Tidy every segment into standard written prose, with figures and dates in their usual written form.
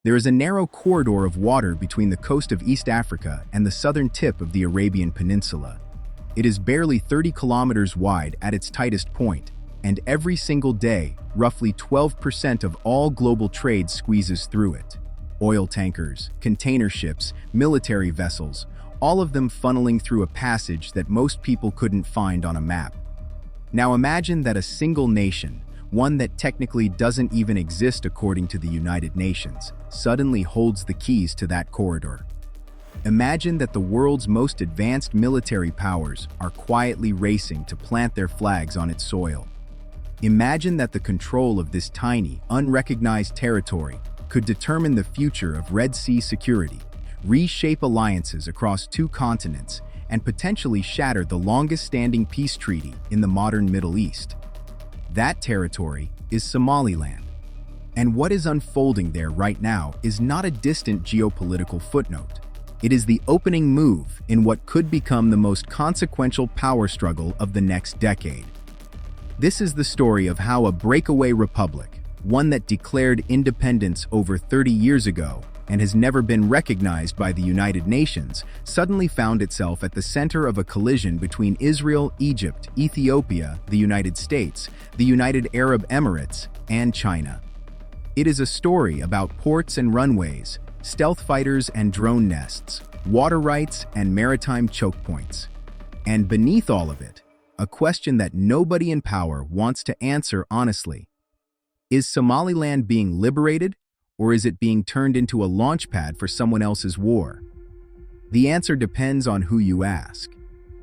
There is a narrow corridor of water between the coast of East Africa and the southern tip of the Arabian Peninsula. It is barely 30 kilometers wide at its tightest point, and every single day, roughly 12% of all global trade squeezes through it. Oil tankers, container ships, military vessels, all of them funneling through a passage that most people couldn't find on a map. Now imagine that a single nation, one that technically doesn't even exist according to the United Nations, suddenly holds the keys to that corridor. Imagine that the world's most advanced military powers are quietly racing to plant their flags on its soil. Imagine that the control of this tiny, unrecognized territory could determine the future of Red Sea security, reshape alliances across two continents, and potentially shatter the longest-standing peace treaty in the modern Middle East. That territory is Somaliland. And what is unfolding there right now is not a distant geopolitical footnote. It is the opening move in what could become the most consequential power struggle of the next decade. This is the story of how a breakaway republic, one that declared independence over 30 years ago and has never been recognized by the United Nations, suddenly found itself at the center of a collision between Israel, Egypt, Ethiopia, the United States, the United Arab Emirates, and China. It is a story about ports and runways, stealth fighters and drone nests, water rights and maritime choke points. And beneath all of it, a question that nobody in power wants to answer honestly. Is Somaliland being liberated, or is it being turned into a launchpad for someone else's war? The answer depends on who you ask.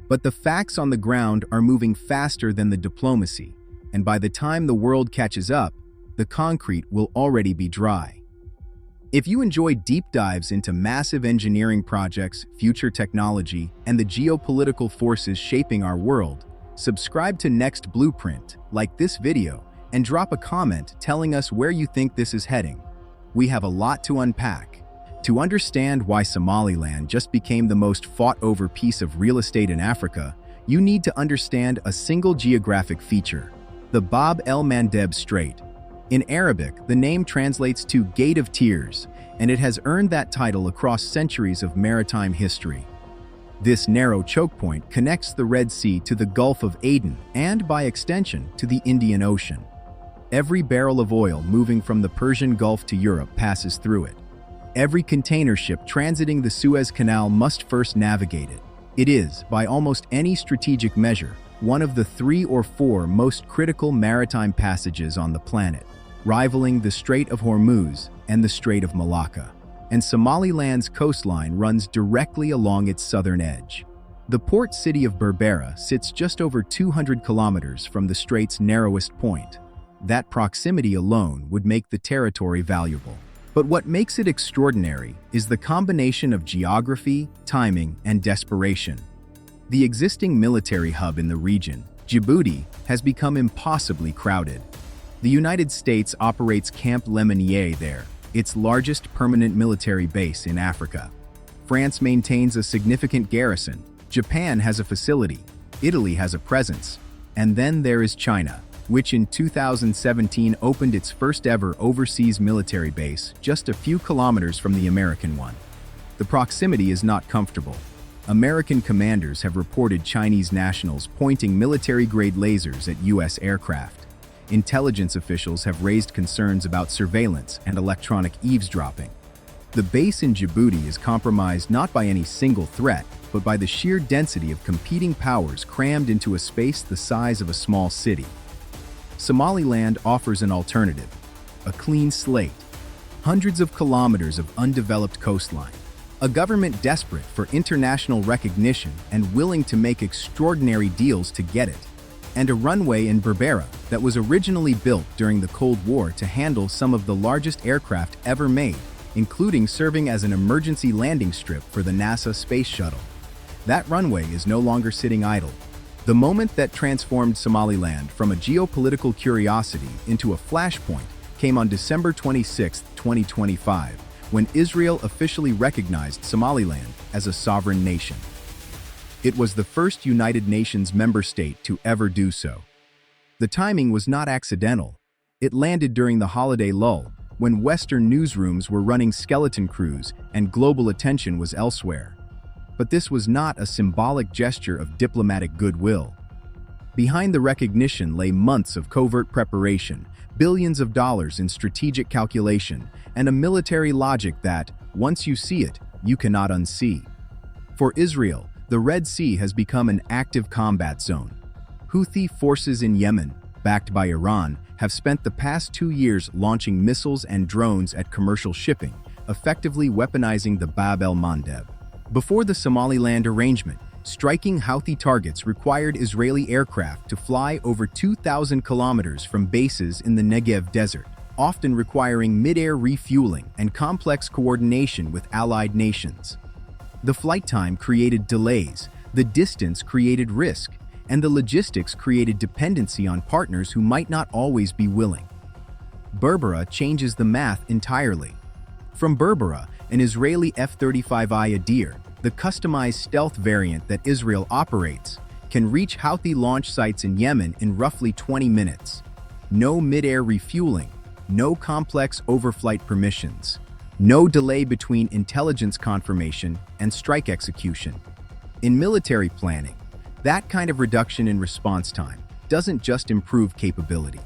But the facts on the ground are moving faster than the diplomacy, and by the time the world catches up, the concrete will already be dry. If you enjoy deep dives into massive engineering projects, future technology, and the geopolitical forces shaping our world, subscribe to NextBlueprint, like this video, and drop a comment telling us where you think this is heading. We have a lot to unpack. To understand why Somaliland just became the most fought-over piece of real estate in Africa, you need to understand a single geographic feature, the Bab El Mandeb Strait. In Arabic, the name translates to Gate of Tears, and it has earned that title across centuries of maritime history. This narrow choke point connects the Red Sea to the Gulf of Aden and, by extension, to the Indian Ocean. Every barrel of oil moving from the Persian Gulf to Europe passes through it. Every container ship transiting the Suez Canal must first navigate it. It is, by almost any strategic measure, one of the 3 or 4 most critical maritime passages on the planet, rivaling the Strait of Hormuz and the Strait of Malacca. And Somaliland's coastline runs directly along its southern edge. The port city of Berbera sits just over 200 kilometers from the strait's narrowest point. That proximity alone would make the territory valuable. But what makes it extraordinary is the combination of geography, timing, and desperation. The existing military hub in the region, Djibouti, has become impossibly crowded. The United States operates Camp Lemonnier there, its largest permanent military base in Africa. France maintains a significant garrison, Japan has a facility, Italy has a presence, and then there is China, which in 2017 opened its first-ever overseas military base just a few kilometers from the American one. The proximity is not comfortable. American commanders have reported Chinese nationals pointing military-grade lasers at U.S. aircraft. Intelligence officials have raised concerns about surveillance and electronic eavesdropping. The base in Djibouti is compromised not by any single threat, but by the sheer density of competing powers crammed into a space the size of a small city. Somaliland offers an alternative, a clean slate, hundreds of kilometers of undeveloped coastline, a government desperate for international recognition and willing to make extraordinary deals to get it, and a runway in Berbera that was originally built during the Cold War to handle some of the largest aircraft ever made, including serving as an emergency landing strip for the NASA space shuttle. That runway is no longer sitting idle. The moment that transformed Somaliland from a geopolitical curiosity into a flashpoint came on December 26, 2025, when Israel officially recognized Somaliland as a sovereign nation. It was the first United Nations member state to ever do so. The timing was not accidental. It landed during the holiday lull, when Western newsrooms were running skeleton crews and global attention was elsewhere. But this was not a symbolic gesture of diplomatic goodwill. Behind the recognition lay months of covert preparation, billions of dollars in strategic calculation, and a military logic that, once you see it, you cannot unsee. For Israel, the Red Sea has become an active combat zone. Houthi forces in Yemen, backed by Iran, have spent the past 2 years launching missiles and drones at commercial shipping, effectively weaponizing the Bab El Mandeb. Before the Somaliland arrangement, striking Houthi targets required Israeli aircraft to fly over 2,000 kilometers from bases in the Negev desert, often requiring mid-air refueling and complex coordination with allied nations. The flight time created delays, the distance created risk, and the logistics created dependency on partners who might not always be willing. Berbera changes the math entirely. From Berbera, an Israeli F-35I Adir, the customized stealth variant that Israel operates, can reach Houthi launch sites in Yemen in roughly 20 minutes. No mid-air refueling, no complex overflight permissions, no delay between intelligence confirmation and strike execution. In military planning, that kind of reduction in response time doesn't just improve capability.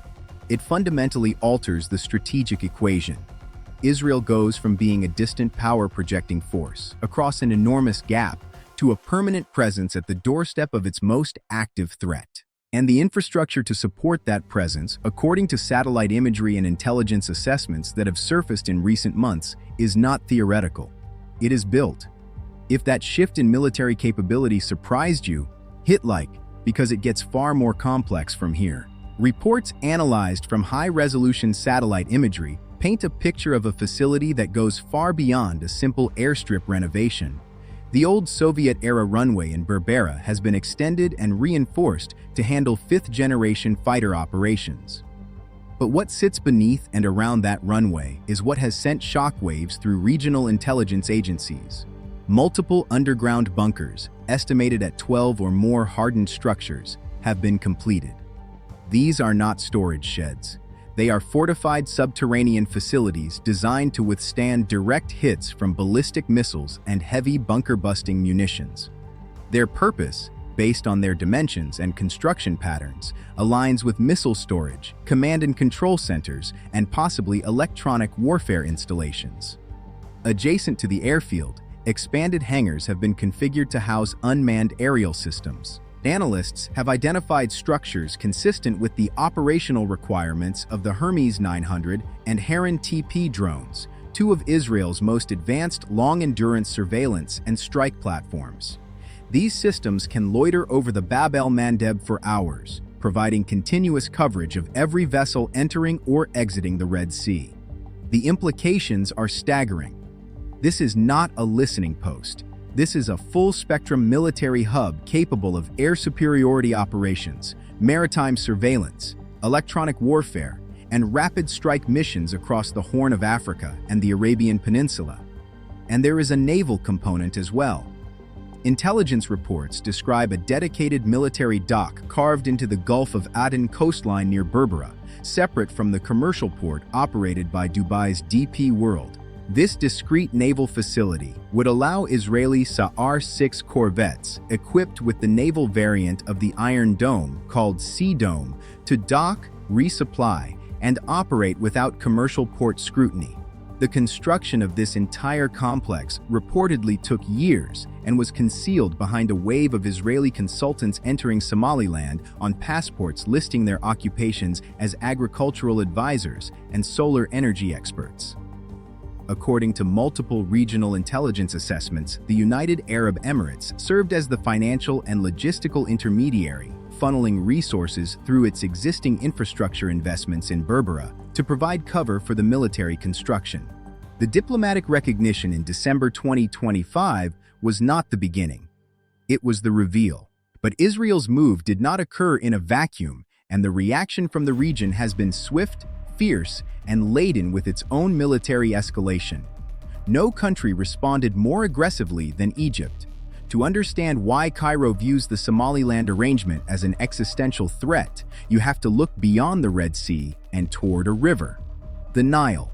It fundamentally alters the strategic equation. Israel goes from being a distant power-projecting force across an enormous gap to a permanent presence at the doorstep of its most active threat. And the infrastructure to support that presence, according to satellite imagery and intelligence assessments that have surfaced in recent months, is not theoretical. It is built. If that shift in military capability surprised you, hit like, because it gets far more complex from here. Reports analyzed from high-resolution satellite imagery paint a picture of a facility that goes far beyond a simple airstrip renovation. The old Soviet-era runway in Berbera has been extended and reinforced to handle fifth-generation fighter operations. But what sits beneath and around that runway is what has sent shockwaves through regional intelligence agencies. Multiple underground bunkers, estimated at 12 or more hardened structures, have been completed. These are not storage sheds. They are fortified subterranean facilities designed to withstand direct hits from ballistic missiles and heavy bunker-busting munitions. Their purpose, based on their dimensions and construction patterns, aligns with missile storage, command and control centers, and possibly electronic warfare installations. Adjacent to the airfield, expanded hangars have been configured to house unmanned aerial systems. Analysts have identified structures consistent with the operational requirements of the Hermes 900 and Heron TP drones, two of Israel's most advanced long-endurance surveillance and strike platforms. These systems can loiter over the Bab El Mandeb for hours, providing continuous coverage of every vessel entering or exiting the Red Sea. The implications are staggering. This is not a listening post. This is a full-spectrum military hub capable of air superiority operations, maritime surveillance, electronic warfare, and rapid strike missions across the Horn of Africa and the Arabian Peninsula. And there is a naval component as well. Intelligence reports describe a dedicated military dock carved into the Gulf of Aden coastline near Berbera, separate from the commercial port operated by Dubai's DP World. This discrete naval facility would allow Israeli Sa'ar-6 corvettes, equipped with the naval variant of the Iron Dome, called Sea Dome, to dock, resupply, and operate without commercial port scrutiny. The construction of this entire complex reportedly took years and was concealed behind a wave of Israeli consultants entering Somaliland on passports listing their occupations as agricultural advisors and solar energy experts. According to multiple regional intelligence assessments, the United Arab Emirates served as the financial and logistical intermediary, funneling resources through its existing infrastructure investments in Berbera to provide cover for the military construction. The diplomatic recognition in December 2025 was not the beginning. It was the reveal. But Israel's move did not occur in a vacuum, and the reaction from the region has been swift, fierce, and laden with its own military escalation. No country responded more aggressively than Egypt. To understand why Cairo views the Somaliland arrangement as an existential threat, you have to look beyond the Red Sea and toward a river, the Nile.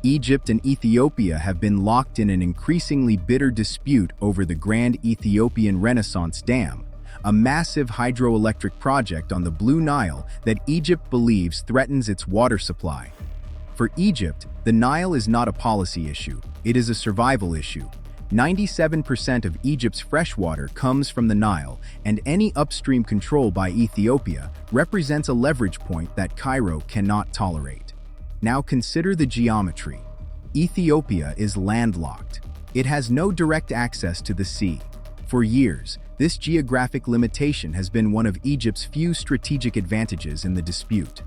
Egypt and Ethiopia have been locked in an increasingly bitter dispute over the Grand Ethiopian Renaissance Dam, a massive hydroelectric project on the Blue Nile that Egypt believes threatens its water supply. For Egypt, the Nile is not a policy issue, it is a survival issue. 97% of Egypt's freshwater comes from the Nile, and any upstream control by Ethiopia represents a leverage point that Cairo cannot tolerate. Now consider the geometry. Ethiopia is landlocked. It has no direct access to the sea. For years, this geographic limitation has been one of Egypt's few strategic advantages in the dispute.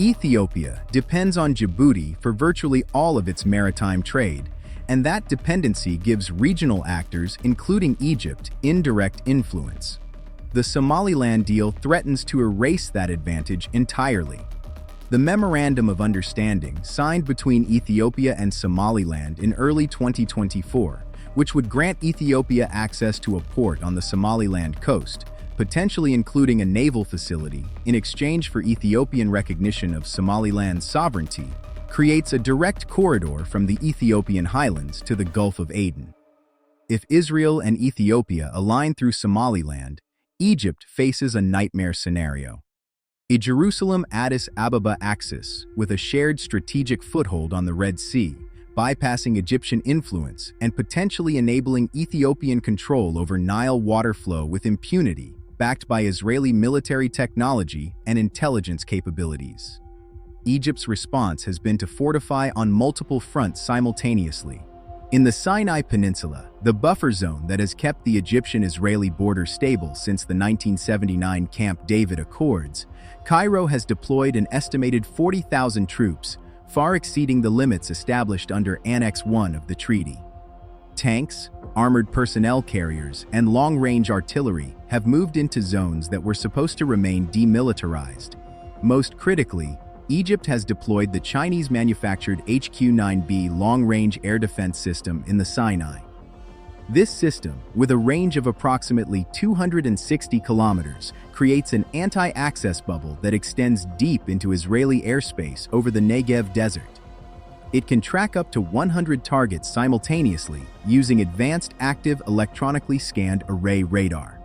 Ethiopia depends on Djibouti for virtually all of its maritime trade, and that dependency gives regional actors, including Egypt, indirect influence. The Somaliland deal threatens to erase that advantage entirely. The Memorandum of Understanding signed between Ethiopia and Somaliland in early 2024, which would grant Ethiopia access to a port on the Somaliland coast, potentially including a naval facility, in exchange for Ethiopian recognition of Somaliland's sovereignty, creates a direct corridor from the Ethiopian highlands to the Gulf of Aden. If Israel and Ethiopia align through Somaliland, Egypt faces a nightmare scenario. A Jerusalem-Addis Ababa axis with a shared strategic foothold on the Red Sea, bypassing Egyptian influence and potentially enabling Ethiopian control over Nile water flow with impunity, backed by Israeli military technology and intelligence capabilities. Egypt's response has been to fortify on multiple fronts simultaneously. In the Sinai Peninsula, the buffer zone that has kept the Egyptian-Israeli border stable since the 1979 Camp David Accords, Cairo has deployed an estimated 40,000 troops, far exceeding the limits established under Annex 1 of the treaty. Tanks, armored personnel carriers, and long-range artillery have moved into zones that were supposed to remain demilitarized. Most critically, Egypt has deployed the Chinese-manufactured HQ-9B long-range air defense system in the Sinai. This system, with a range of approximately 260 kilometers, creates an anti-access bubble that extends deep into Israeli airspace over the Negev desert. It can track up to 100 targets simultaneously using advanced active electronically scanned array radar.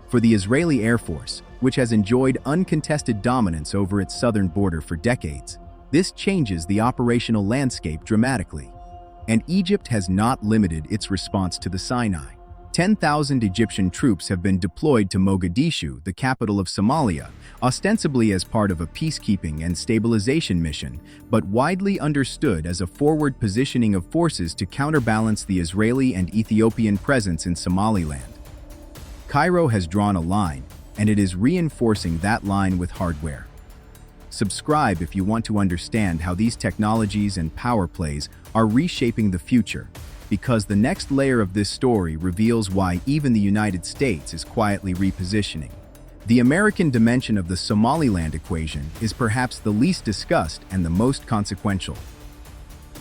For the Israeli Air Force, which has enjoyed uncontested dominance over its southern border for decades, this changes the operational landscape dramatically. And Egypt has not limited its response to the Sinai. 10,000 Egyptian troops have been deployed to Mogadishu, the capital of Somalia, ostensibly as part of a peacekeeping and stabilization mission, but widely understood as a forward positioning of forces to counterbalance the Israeli and Ethiopian presence in Somaliland. Cairo has drawn a line, and it is reinforcing that line with hardware. Subscribe if you want to understand how these technologies and power plays are reshaping the future, because the next layer of this story reveals why even the United States is quietly repositioning. The American dimension of the Somaliland equation is perhaps the least discussed and the most consequential.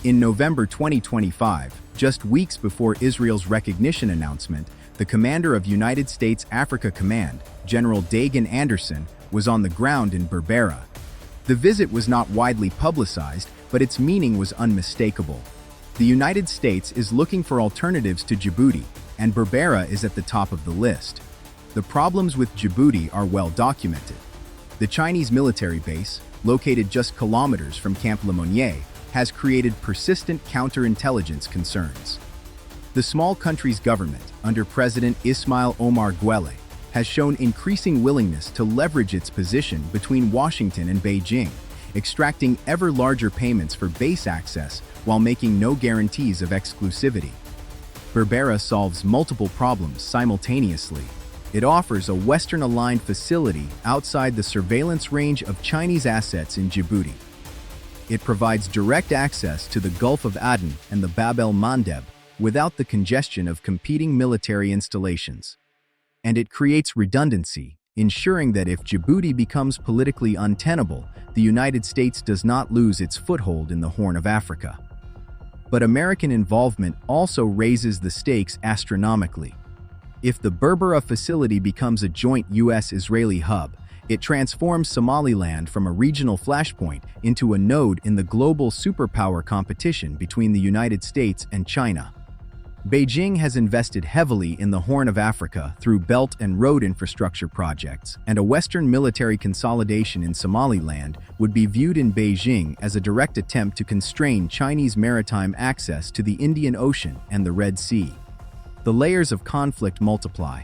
In November 2025, just weeks before Israel's recognition announcement, the commander of United States Africa Command, General Dagan Anderson, was on the ground in Berbera. The visit was not widely publicized, but its meaning was unmistakable. The United States is looking for alternatives to Djibouti, and Berbera is at the top of the list. The problems with Djibouti are well documented. The Chinese military base, located just kilometers from Camp Lemonnier, has created persistent counterintelligence concerns. The small country's government, under President Ismail Omar Guelleh, has shown increasing willingness to leverage its position between Washington and Beijing, extracting ever larger payments for base access while making no guarantees of exclusivity. Berbera solves multiple problems simultaneously. It offers a Western-aligned facility outside the surveillance range of Chinese assets in Djibouti. It provides direct access to the Gulf of Aden and the Bab El Mandeb without the congestion of competing military installations. And it creates redundancy, ensuring that if Djibouti becomes politically untenable, the United States does not lose its foothold in the Horn of Africa. But American involvement also raises the stakes astronomically. If the Berbera facility becomes a joint US-Israeli hub, It transforms Somaliland from a regional flashpoint into a node in the global superpower competition between the United States and China. Beijing has invested heavily in the Horn of Africa through belt and road infrastructure projects, and a Western military consolidation in Somaliland would be viewed in Beijing as a direct attempt to constrain Chinese maritime access to the Indian Ocean and the Red Sea. The layers of conflict multiply.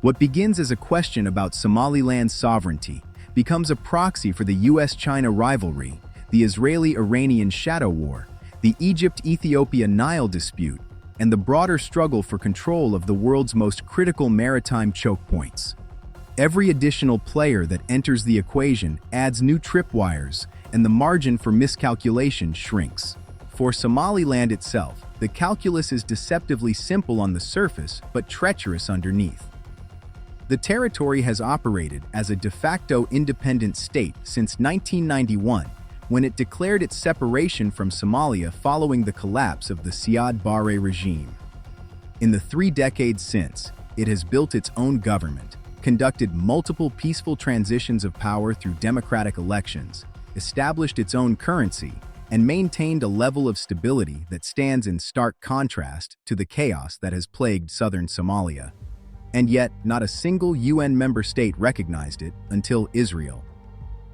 What begins as a question about Somaliland's sovereignty becomes a proxy for the US-China rivalry, the Israeli-Iranian shadow war, the Egypt-Ethiopia-Nile dispute, and the broader struggle for control of the world's most critical maritime choke points. Every additional player that enters the equation adds new tripwires, and the margin for miscalculation shrinks. For Somaliland itself, the calculus is deceptively simple on the surface but treacherous underneath. The territory has operated as a de facto independent state since 1991, when it declared its separation from Somalia following the collapse of the Siad Barre regime. In the 3 decades since, it has built its own government, conducted multiple peaceful transitions of power through democratic elections, established its own currency, and maintained a level of stability that stands in stark contrast to the chaos that has plagued southern Somalia. And yet, not a single UN member state recognized it until Israel.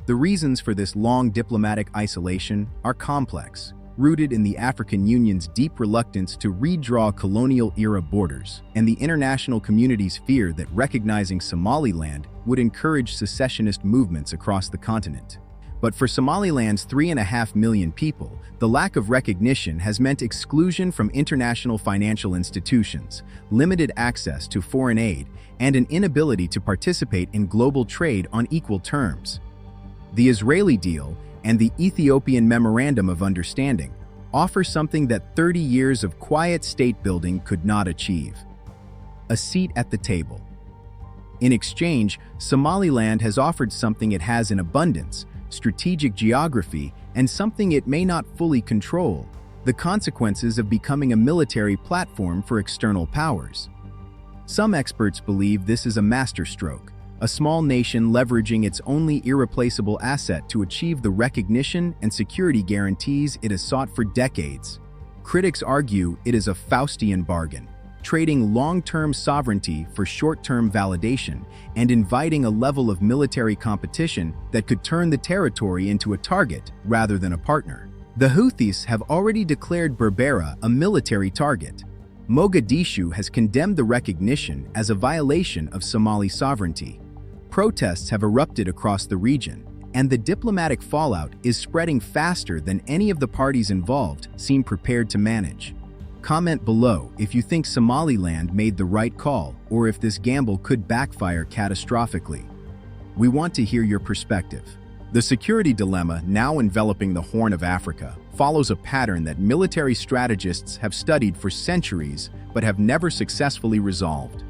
The reasons for this long diplomatic isolation are complex, rooted in the African Union's deep reluctance to redraw colonial-era borders, and the international community's fear that recognizing Somaliland would encourage secessionist movements across the continent. But for Somaliland's 3.5 million people, the lack of recognition has meant exclusion from international financial institutions, limited access to foreign aid, and an inability to participate in global trade on equal terms. The Israeli deal and the Ethiopian Memorandum of Understanding offer something that 30 years of quiet state building could not achieve: a seat at the table. In exchange, Somaliland has offered something it has in abundance: strategic geography, and something it may not fully control: the consequences of becoming a military platform for external powers. Some experts believe this is a masterstroke, a small nation leveraging its only irreplaceable asset to achieve the recognition and security guarantees it has sought for decades. Critics argue it is a Faustian bargain, trading long-term sovereignty for short-term validation and inviting a level of military competition that could turn the territory into a target rather than a partner. The Houthis have already declared Berbera a military target. Mogadishu has condemned the recognition as a violation of Somali sovereignty. Protests have erupted across the region, and the diplomatic fallout is spreading faster than any of the parties involved seem prepared to manage. Comment below if you think Somaliland made the right call or if this gamble could backfire catastrophically. We want to hear your perspective. The security dilemma now enveloping the Horn of Africa follows a pattern that military strategists have studied for centuries but have never successfully resolved.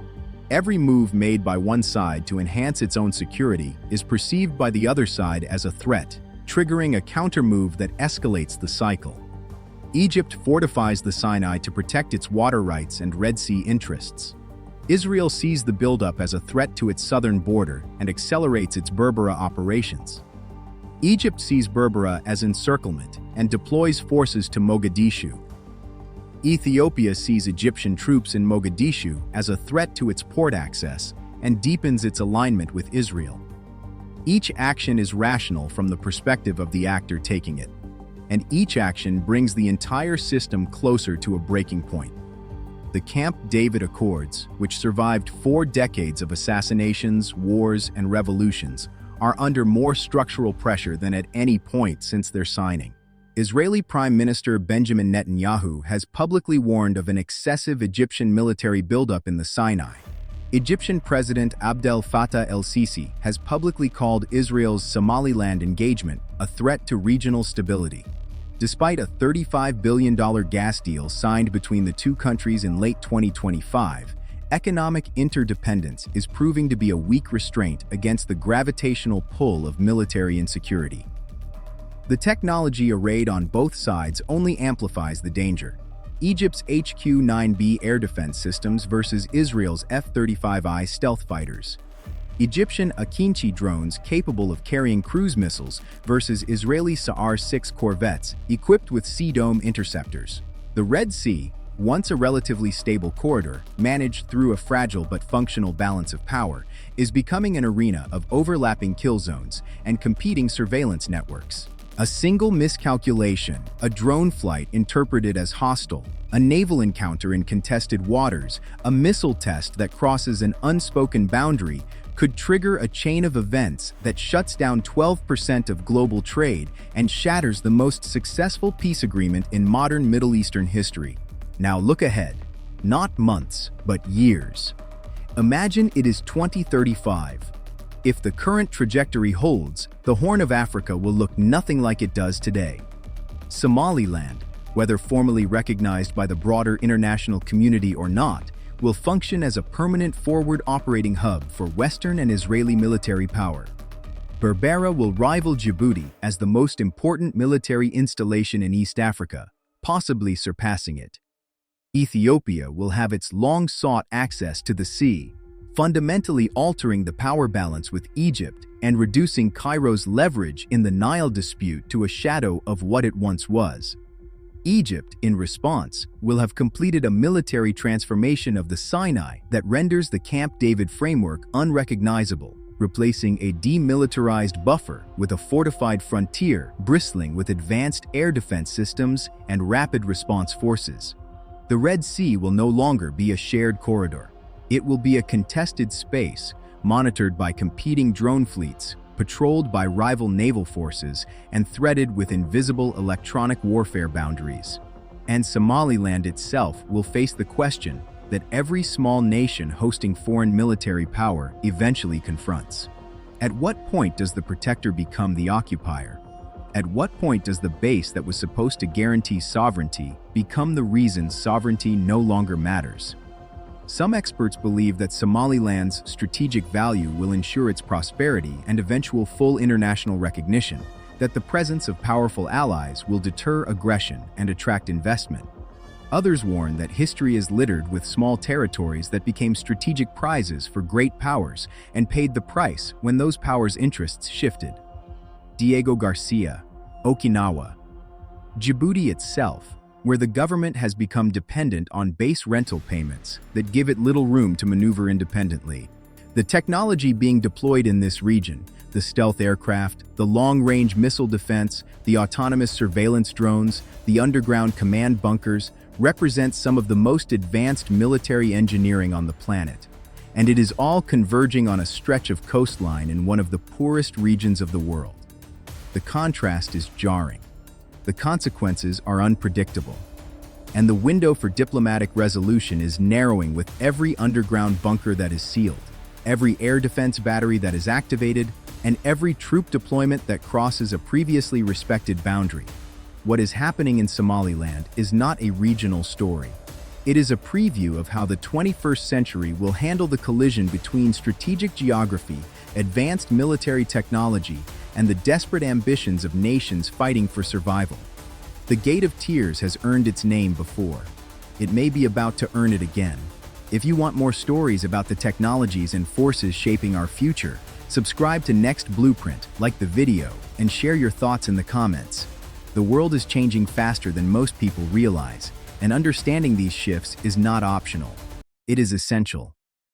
Every move made by one side to enhance its own security is perceived by the other side as a threat, triggering a countermove that escalates the cycle. Egypt fortifies the Sinai to protect its water rights and Red Sea interests. Israel sees the buildup as a threat to its southern border and accelerates its Berbera operations. Egypt sees Berbera as encirclement and deploys forces to Mogadishu. Ethiopia sees Egyptian troops in Mogadishu as a threat to its port access and deepens its alignment with Israel. Each action is rational from the perspective of the actor taking it, and each action brings the entire system closer to a breaking point. The Camp David Accords, which survived 4 decades of assassinations, wars, and revolutions, are under more structural pressure than at any point since their signing. Israeli Prime Minister Benjamin Netanyahu has publicly warned of an excessive Egyptian military buildup in the Sinai. Egyptian President Abdel Fattah el-Sisi has publicly called Israel's Somaliland engagement a threat to regional stability. Despite a $35 billion gas deal signed between the two countries in late 2025, economic interdependence is proving to be a weak restraint against the gravitational pull of military insecurity. The technology arrayed on both sides only amplifies the danger. Egypt's HQ-9B air defense systems versus Israel's F-35I stealth fighters. Egyptian Akinci drones capable of carrying cruise missiles versus Israeli Sa'ar-6 corvettes equipped with Sea Dome interceptors. The Red Sea, once a relatively stable corridor, managed through a fragile but functional balance of power, is becoming an arena of overlapping kill zones and competing surveillance networks. A single miscalculation, a drone flight interpreted as hostile, a naval encounter in contested waters, a missile test that crosses an unspoken boundary could trigger a chain of events that shuts down 12% of global trade and shatters the most successful peace agreement in modern Middle Eastern history. Now look ahead, not months, but years. Imagine it is 2035. If the current trajectory holds, the Horn of Africa will look nothing like it does today. Somaliland, whether formally recognized by the broader international community or not, will function as a permanent forward operating hub for Western and Israeli military power. Berbera will rival Djibouti as the most important military installation in East Africa, possibly surpassing it. Ethiopia will have its long-sought access to the sea, fundamentally altering the power balance with Egypt and reducing Cairo's leverage in the Nile dispute to a shadow of what it once was. Egypt, in response, will have completed a military transformation of the Sinai that renders the Camp David framework unrecognizable, replacing a demilitarized buffer with a fortified frontier bristling with advanced air defense systems and rapid response forces. The Red Sea will no longer be a shared corridor. It will be a contested space, monitored by competing drone fleets, patrolled by rival naval forces, and threaded with invisible electronic warfare boundaries. And Somaliland itself will face the question that every small nation hosting foreign military power eventually confronts. At what point does the protector become the occupier? At what point does the base that was supposed to guarantee sovereignty become the reason sovereignty no longer matters? Some experts believe that Somaliland's strategic value will ensure its prosperity and eventual full international recognition, that the presence of powerful allies will deter aggression and attract investment. Others warn that history is littered with small territories that became strategic prizes for great powers and paid the price when those powers' interests shifted. Diego Garcia, Okinawa. Djibouti itself, where the government has become dependent on base rental payments that give it little room to maneuver independently. The technology being deployed in this region, the stealth aircraft, the long-range missile defense, the autonomous surveillance drones, the underground command bunkers, represent some of the most advanced military engineering on the planet. And it is all converging on a stretch of coastline in one of the poorest regions of the world. The contrast is jarring. The consequences are unpredictable. And the window for diplomatic resolution is narrowing with every underground bunker that is sealed, every air defense battery that is activated, and every troop deployment that crosses a previously respected boundary. What is happening in Somaliland is not a regional story. It is a preview of how the 21st century will handle the collision between strategic geography, advanced military technology, and the desperate ambitions of nations fighting for survival. The Gate of Tears has earned its name before. It may be about to earn it again. If you want more stories about the technologies and forces shaping our future, subscribe to NextBlueprint, like the video, and share your thoughts in the comments. The world is changing faster than most people realize, and understanding these shifts is not optional. It is essential.